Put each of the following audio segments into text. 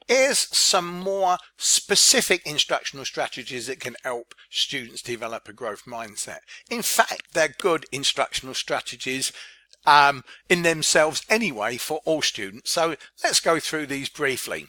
Here's some more specific instructional strategies that can help students develop a growth mindset. In fact, they're good instructional strategies in themselves anyway for all students. So let's go through these briefly.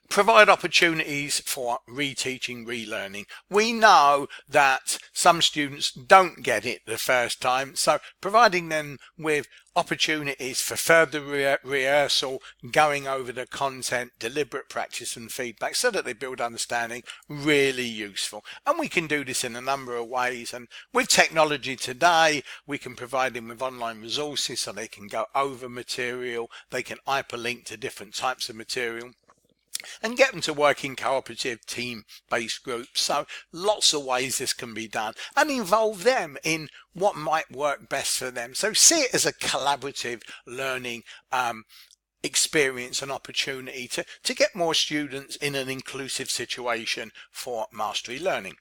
Provide opportunities for reteaching, relearning. We know that some students don't get it the first time, so providing them with opportunities for further rehearsal, going over the content, deliberate practice and feedback so that they build understanding, really useful. And we can do this in a number of ways, and with technology today we can provide them with online resources so they can go over material, they can hyperlink to different types of material, and get them to work in cooperative team-based groups. So lots of ways this can be done, and involve them in what might work best for them. So see it as a collaborative learning experience and opportunity to get more students in an inclusive situation for mastery learning.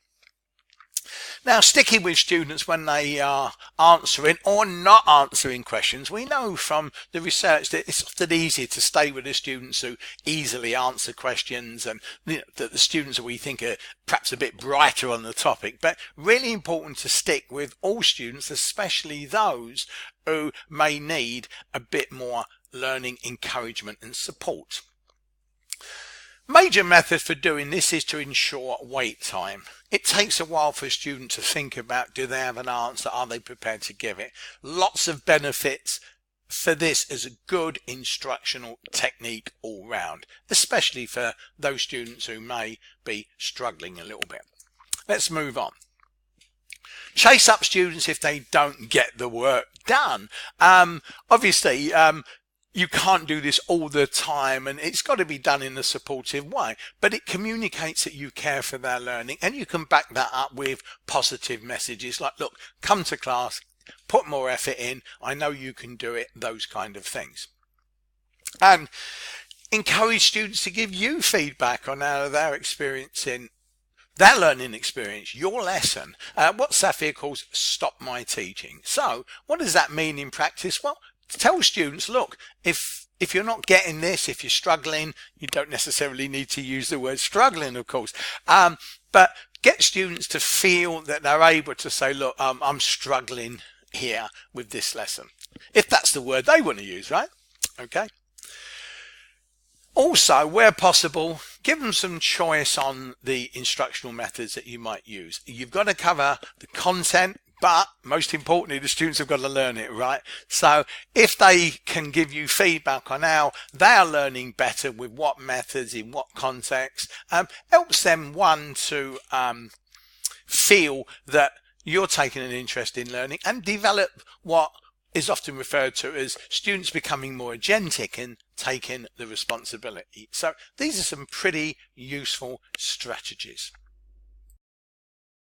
Now, sticking with students when they are answering or not answering questions, we know from the research that it's often easier to stay with the students who easily answer questions, and that the students that we think are perhaps a bit brighter on the topic, but really important to stick with all students, especially those who may need a bit more learning encouragement and support. Major method for doing this is to ensure wait time. It takes a while for a student to think about, do they have an answer, are they prepared to give it? Lots of benefits for this as a good instructional technique all round, especially for those students who may be struggling a little bit. Let's move on. Chase up students if they don't get the work done. Obviously, you can't do this all the time, and it's got to be done in a supportive way, but it communicates that you care for their learning, and you can back that up with positive messages like, look, come to class, put more effort in, I know you can do it, those kind of things. And encourage students to give you feedback on how they're experiencing their learning experience, your lesson, what Safir calls stop my teaching. So what does that mean in practice? Well, tell students, look, if you're not getting this, if you're struggling, you don't necessarily need to use the word struggling, of course, but get students to feel that they're able to say, look, I'm struggling here with this lesson, if that's the word they want to use, right? Okay. Also, where possible, give them some choice on the instructional methods that you might use. You've got to cover the content, but most importantly, the students have got to learn it, right? So if they can give you feedback on how they are learning better with what methods, in what context, helps them, one, to feel that you're taking an interest in learning, and develop what is often referred to as students becoming more agentic and taking the responsibility. So these are some pretty useful strategies.